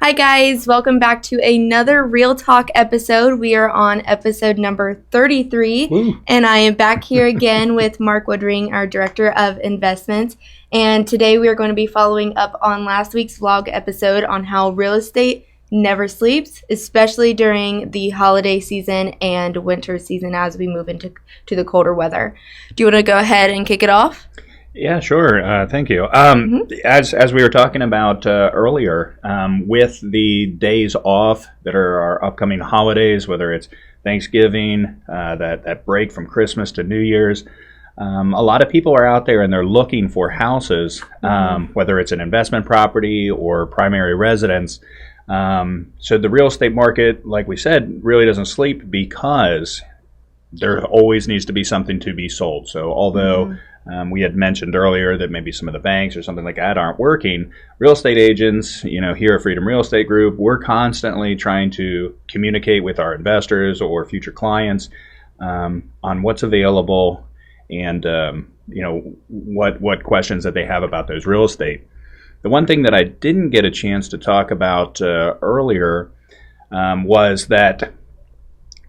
Hi guys, welcome back to another Real Talk episode. We are on episode number 33, Woo. and I am back here again with Mark Woodring, our Director of Investments. And today we are going to be following up on last week's vlog episode on how real estate never sleeps, especially during the holiday season and winter season as we move into the colder weather. Do you want to go ahead and kick it off? Yeah, sure. Thank you. As we were talking about earlier, with the days off that are our upcoming holidays, whether it's Thanksgiving, that break from Christmas to New Year's, a lot of people are out there and they're looking for houses, whether it's an investment property or primary residence. So the real estate market, like we said, really doesn't sleep because there always needs to be something to be sold. So although we had mentioned earlier that maybe some of the banks or something like that aren't working, real estate agents, here at Freedom Real Estate Group, we're constantly trying to communicate with our investors or future clients on what's available and what questions that they have about those real estate. The one thing that I didn't get a chance to talk about earlier was that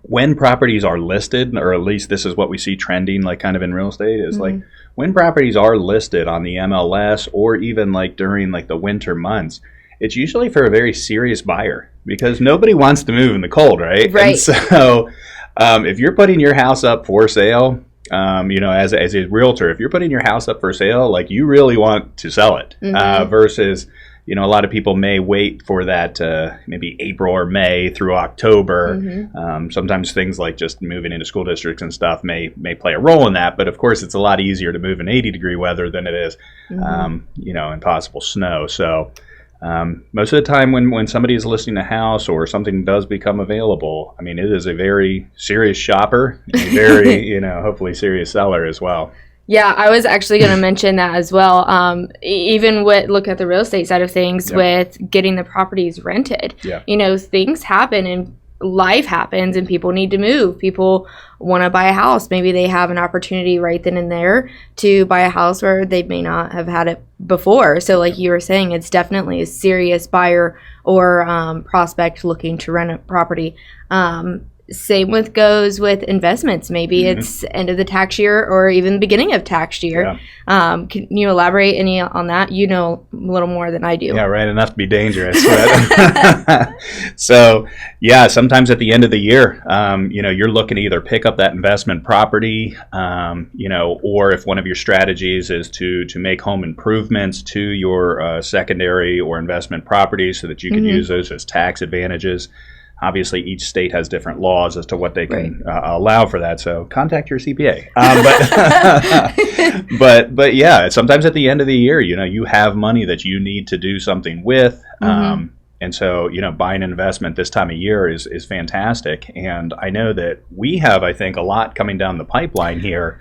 when properties are listed, or at least this is what we see trending like kind of in real estate, is like when properties are listed on the MLS or even like during like the winter months, it's usually for a very serious buyer because nobody wants to move in the cold, right? Right. And so if you're putting your house up for sale, as a realtor, if you're putting your house up for sale, like you really want to sell it versus a lot of people may wait for that maybe April or May through October. Sometimes things like just moving into school districts and stuff may play a role in that. But of course, it's a lot easier to move in 80-degree weather than it is, in possible snow. So most of the time when somebody is listing a house or something does become available, I mean, it is a very serious shopper, a very, hopefully serious seller as well. Yeah, I was actually going to mention that as well. Even look at the real estate side of things with getting the properties rented. Yeah. Things happen and life happens and people need to move. People want to buy a house. Maybe they have an opportunity right then and there to buy a house where they may not have had it before. So like you were saying, it's definitely a serious buyer or prospect looking to rent a property. Same goes with investments. Maybe it's end of the tax year or even the beginning of tax year. Yeah. Can you elaborate any on that? You know a little more than I do. Yeah, right. Enough to be dangerous. But so, yeah, sometimes at the end of the year, you're looking to either pick up that investment property, or if one of your strategies is to make home improvements to your secondary or investment properties so that you can use those as tax advantages. Obviously, each state has different laws as to what they can allow for that. So contact your CPA. But yeah, sometimes at the end of the year, you have money that you need to do something with. And so, buying an investment this time of year is fantastic. And I know that we have, I think, a lot coming down the pipeline here.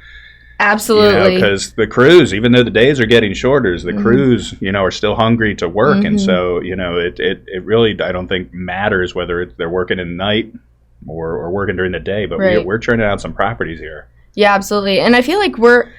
Absolutely. Because the crews, even though the days are getting shorter, the crews, are still hungry to work. And so, it really, I don't think matters whether they're working in the night or working during the day, but we're churning out some properties here. Yeah, absolutely. And I feel like we're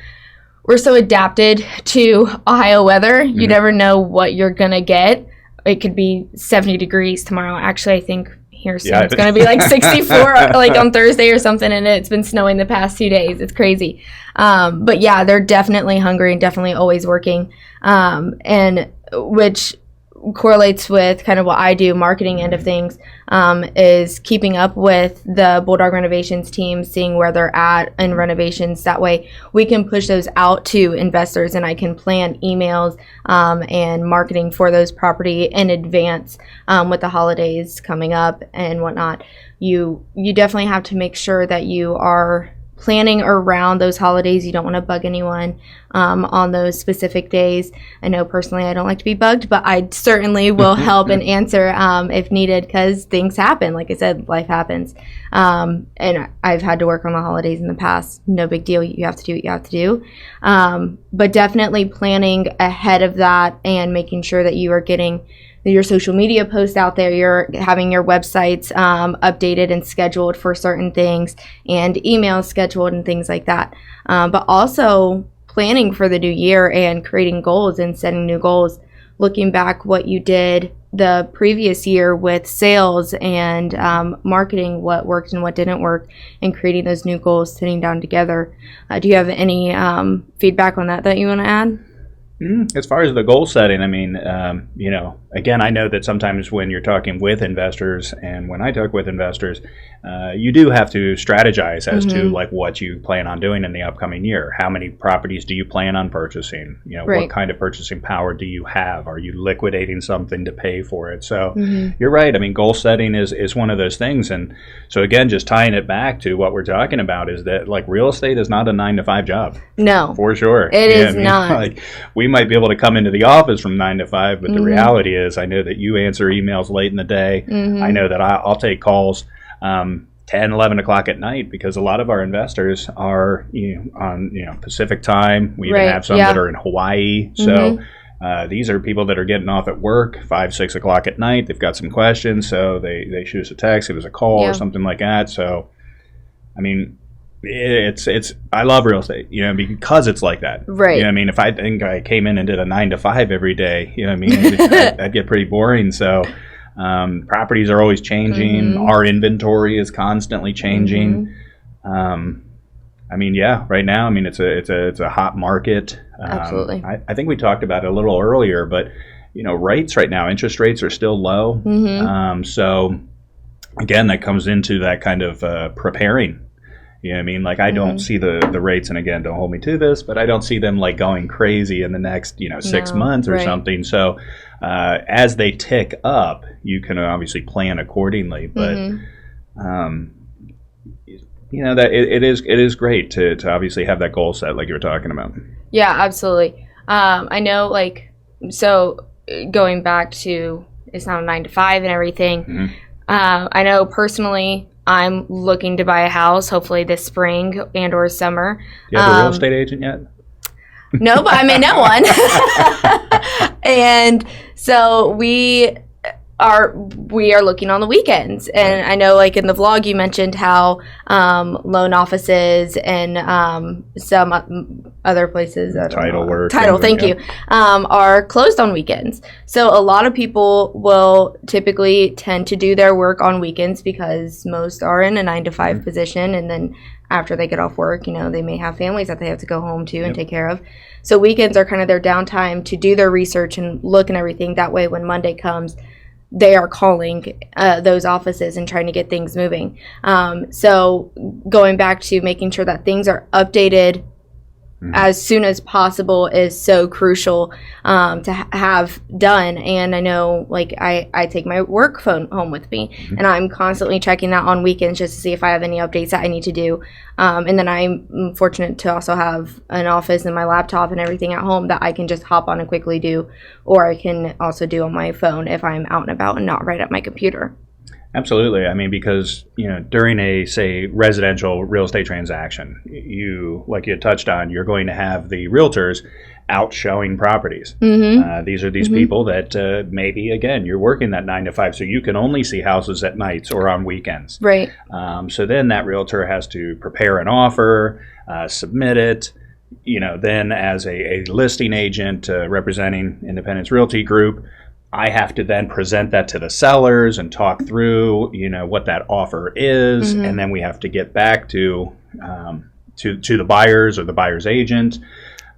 so adapted to Ohio weather. You never know what you're going to get. It could be 70 degrees tomorrow. Actually, I think here soon it's going to be like 64 like on Thursday or something, and it's been snowing the past 2 days. It's crazy. But yeah, they're definitely hungry and definitely always working, and which correlates with kind of what I do, marketing end of things, is keeping up with the Bulldog Renovations team, seeing where they're at in renovations. That way we can push those out to investors and I can plan emails and marketing for those property in advance with the holidays coming up and whatnot. You definitely have to make sure that you are planning around those holidays. You don't want to bug anyone on those specific days. I know personally I don't like to be bugged, but I certainly will help and answer if needed because things happen. Like I said, life happens. And I've had to work on the holidays in the past. No big deal. You have to do what you have to do. But definitely planning ahead of that and making sure that you are getting your social media posts out there, you're having your websites updated and scheduled for certain things and emails scheduled and things like that. But also planning for the new year and creating goals and setting new goals, looking back what you did the previous year with sales and marketing, what worked and what didn't work, and creating those new goals, sitting down together. Do you have any feedback on that you want to add? As far as the goal setting, I mean, again, I know that sometimes when you're talking with investors and when I talk with investors, you do have to strategize as to like what you plan on doing in the upcoming year. How many properties do you plan on purchasing? What kind of purchasing power do you have? Are you liquidating something to pay for it? So you're right. I mean, goal setting is one of those things. And so again, just tying it back to what we're talking about is that like real estate is not a 9-to-5 job. No, for sure. It is not. Like, we might be able to come into the office from 9 to 5, but the reality is I know that you answer emails late in the day. I know that I'll take calls 10, 11 o'clock at night because a lot of our investors are on Pacific time. We even have some that are in Hawaii. So these are people that are getting off at work 5, 6 o'clock at night. They've got some questions, so they shoot us a text, give us a call or something like that. So, I mean, it's I love real estate, because it's like that. Right. I mean, if I think I came in and did a 9 to 5 every day, I'd get pretty boring. So properties are always changing. Our inventory is constantly changing. I mean, right now, I mean, it's a hot market. Absolutely. I think we talked about it a little earlier, but rates right now, interest rates are still low. So again, that comes into that kind of preparing. You know what I mean? Like, I don't see the rates, and again, don't hold me to this, but I don't see them like going crazy in the next 6 months or something. So as they tick up, you can obviously plan accordingly. But that it is great to obviously have that goal set like you were talking about. Yeah, absolutely. I know, like, so going back to it's not a 9 to 5 and everything. I know personally, I'm looking to buy a house, hopefully this spring and or summer. You have a real estate agent yet? No, but I may know one. And so we are looking on the weekends. And I know, like, in the vlog you mentioned how loan offices and some other places, thank you, are closed on weekends. So a lot of people will typically tend to do their work on weekends because most are in a 9 to 5 position, and then after they get off work, they may have families that they have to go home to and take care of. So weekends are kind of their downtime to do their research and look and everything. That way when Monday comes, they are calling those offices and trying to get things moving. So going back to making sure that things are updated as soon as possible is so crucial to have done. And I know, like, I take my work phone home with me, and I'm constantly checking that on weekends just to see if I have any updates that I need to do. And then I'm fortunate to also have an office and my laptop and everything at home that I can just hop on and quickly do, or I can also do on my phone if I'm out and about and not right at my computer. Absolutely. I mean, because, during a, say, residential real estate transaction, like you touched on, you're going to have the realtors out showing properties. These are these people that maybe, again, you're working that 9 to 5, so you can only see houses at nights or on weekends. Right. So then that realtor has to prepare an offer, submit it. Then as a listing agent representing Independence Realty Group, I have to then present that to the sellers and talk through, what that offer is, and then we have to get back to the buyers or the buyer's agent.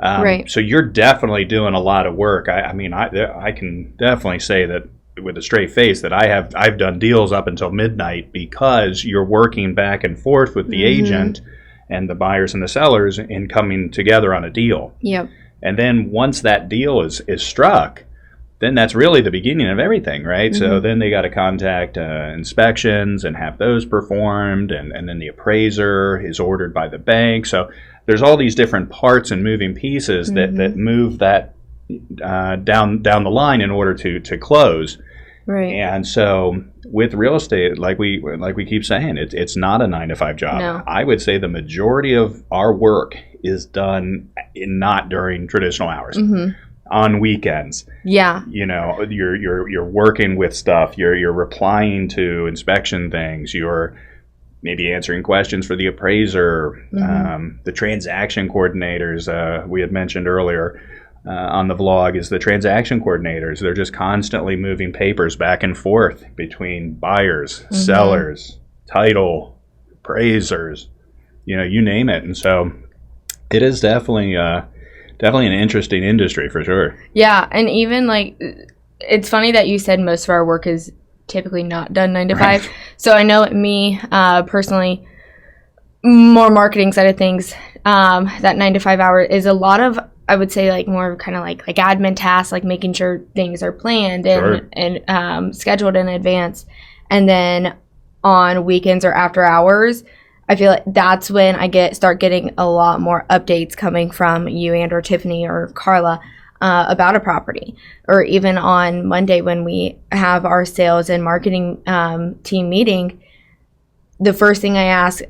Right. So you're definitely doing a lot of work. I mean, I can definitely say that with a straight face that I've done deals up until midnight because you're working back and forth with the agent and the buyers and the sellers in coming together on a deal. Yep. And then once that deal is struck, then that's really the beginning of everything, right? So then they got to contact inspections and have those performed, and then the appraiser is ordered by the bank. So there's all these different parts and moving pieces that move that down the line in order to close. Right. And so with real estate, like we keep saying, it's not a 9 to 5 job. No. I would say the majority of our work is done not during traditional hours. On weekends. Yeah. You're working with stuff, you're replying to inspection things, you're maybe answering questions for the appraiser, the transaction coordinators we had mentioned earlier. on the vlog is the transaction coordinators. They're just constantly moving papers back and forth between buyers, sellers, title, appraisers, you name it. And so it is definitely an interesting industry for sure. Yeah, and even like it's funny that you said most of our work is typically not done 9 to 5. Right. So I know me personally, more marketing side of things, that 9 to 5 hour is a lot of, I would say, like more kind of like admin tasks, like making sure things are planned and scheduled in advance. And then on weekends or after hours, I feel like that's when I start getting a lot more updates coming from you and or Tiffany or Carla about a property. Or even on Monday when we have our sales and marketing team meeting, the first thing I ask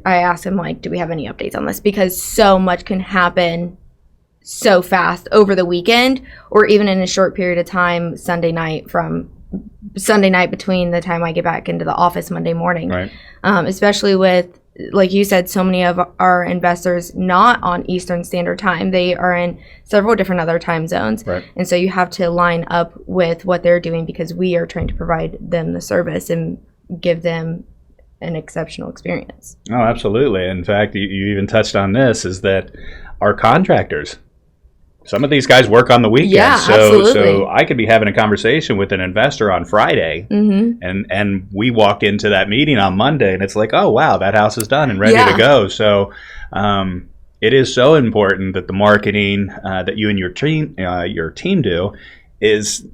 them, like, do we have any updates on this? Because so much can happen so fast over the weekend, or even in a short period of time, Sunday night between the time I get back into the office Monday morning. Right. Especially with, like you said, so many of our investors not on Eastern Standard Time. They are in several different other time zones. Right. And so you have to line up with what they're doing because we are trying to provide them the service and give them an exceptional experience. Oh, absolutely. In fact, you even touched on this, is that our contractors, some of these guys work on the weekends. Yeah, absolutely. So I could be having a conversation with an investor on Friday, and we walk into that meeting on Monday, and it's like, oh, wow, that house is done and ready to go. So it is so important that the marketing that you and your team do is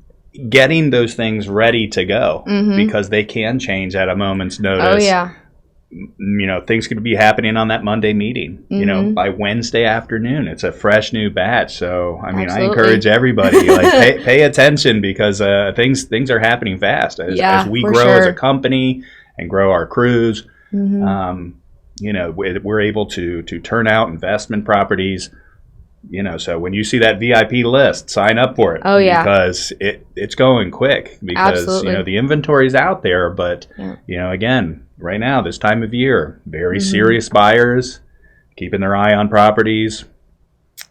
getting those things ready to go, because they can change at a moment's notice. Oh, yeah. Things could be happening on that Monday meeting. By Wednesday afternoon, it's a fresh new batch. So, I mean, I encourage everybody, like, pay attention, because things are happening fast as we grow as a company and grow our crews. We're able to turn out investment properties. So when you see that VIP list, sign up for it. Oh, yeah. Because it's going quick, because, the inventory's out there. But, again, right now, this time of year, very serious buyers, keeping their eye on properties.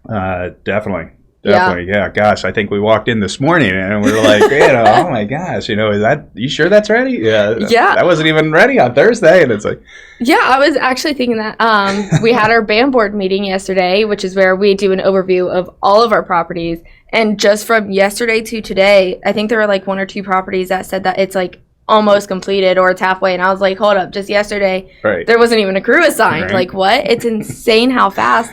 Definitely. Yeah. Gosh, I think we walked in this morning and we were like, oh my gosh, you sure that's ready? Yeah. That wasn't even ready on Thursday. And it's like, yeah, I was actually thinking that we had our BAM board meeting yesterday, which is where we do an overview of all of our properties. And just from yesterday to today, I think there were like 1 or 2 properties that said that it's like almost completed or it's halfway. And I was like, hold up, just yesterday, there wasn't even a crew assigned. Right. Like, what? It's insane how fast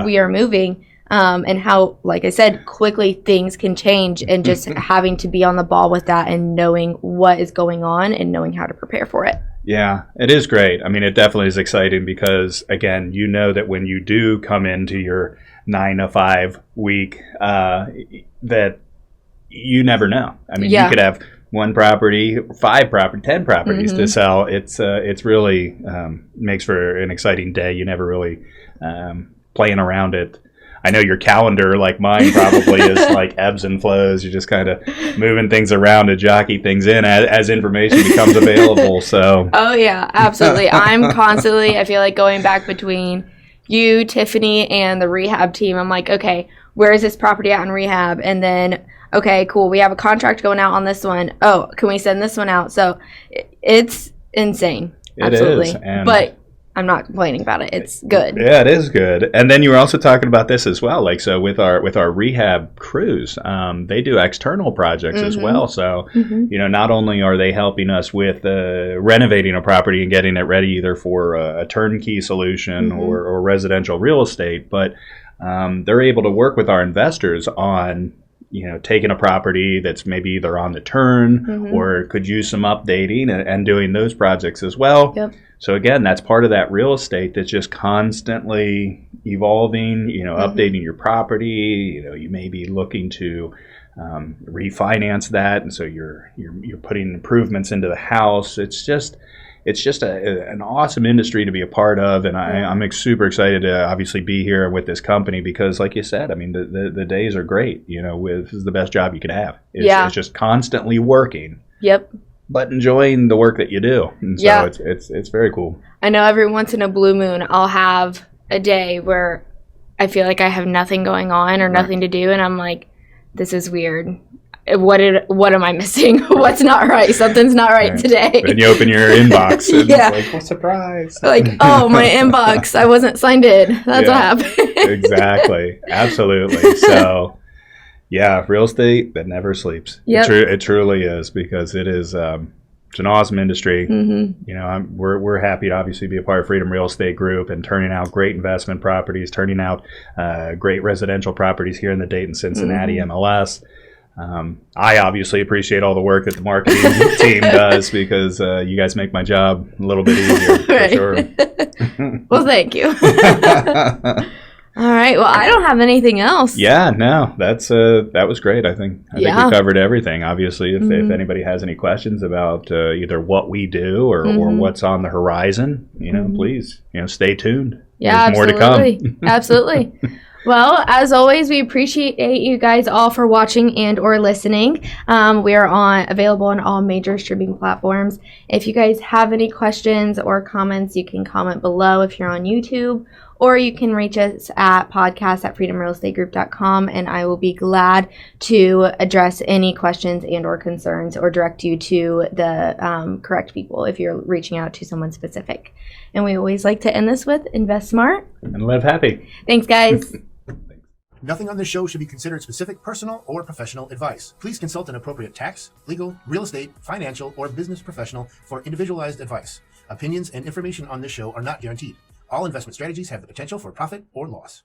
we are moving. And how, like I said, quickly things can change, and just having to be on the ball with that and knowing what is going on and knowing how to prepare for it. Yeah, it is great. I mean, it definitely is exciting because, again, that when you do come into your 9 to 5 week, that you never know. I mean, you could have 1 property, 5 property, 10 properties to sell. It's really makes for an exciting day. You never really playing around it. I know your calendar, like mine, probably is like ebbs and flows. You're just kind of moving things around to jockey things in as information becomes available. So. Oh, yeah, absolutely. I'm constantly, I feel like, going back between you, Tiffany, and the rehab team. I'm like, okay, where is this property at in rehab? And then, okay, cool, we have a contract going out on this one. Oh, can we send this one out? So it's insane. Absolutely. It is. But I'm not complaining about it. It's good. Yeah, it is good. And then you were also talking about this as well. Like, so with our rehab crews, they do external projects as well. So, not only are they helping us with renovating a property and getting it ready either for a turnkey solution or residential real estate, but they're able to work with our investors on, taking a property that's maybe either on the turn or could use some updating and doing those projects as well. Yep. So again, that's part of that real estate that's just constantly evolving, updating your property. You may be looking to refinance that, and so you're putting improvements into the house. It's just an awesome industry to be a part of, and I'm super excited to obviously be here with this company because, like you said, I mean the days are great. This is the best job you could have. It's just constantly working. Yep. But enjoying the work that you do. And so it's very cool. I know every once in a blue moon I'll have a day where I feel like I have nothing going on or nothing to do, and I'm like, this is weird. What am I missing? What's not right? Something's not right today. Then you open your inbox and yeah. it's like, what surprise. Like, oh, my inbox. I wasn't signed in. That's what happened. Exactly. Absolutely. So, yeah, real estate that never sleeps. Yep. It truly is, because it is it's an awesome industry. Mm-hmm. You know, we're happy to obviously be a part of Freedom Real Estate Group and turning out great investment properties, turning out great residential properties here in the Dayton, Cincinnati MLS. I obviously appreciate all the work that the marketing team does, because you guys make my job a little bit easier, for sure. Well, thank you. All right. Well, I don't have anything else. Yeah, no, that was great. I think we covered everything. Obviously, if anybody has any questions about either what we do or what's on the horizon, please, stay tuned. Yeah, there's absolutely. more to come. Absolutely. Well, as always, we appreciate you guys all for watching and or listening. We are available on all major streaming platforms. If you guys have any questions or comments, you can comment below if you're on YouTube, or you can reach us at podcast@freedomrealestategroup.com, and I will be glad to address any questions and or concerns, or direct you to the correct people if you're reaching out to someone specific. And we always like to end this with invest smart and live happy. Thanks, guys. Nothing on this show should be considered specific personal or professional advice. Please consult an appropriate tax, legal, real estate, financial, or business professional for individualized advice. Opinions and information on this show are not guaranteed. All investment strategies have the potential for profit or loss.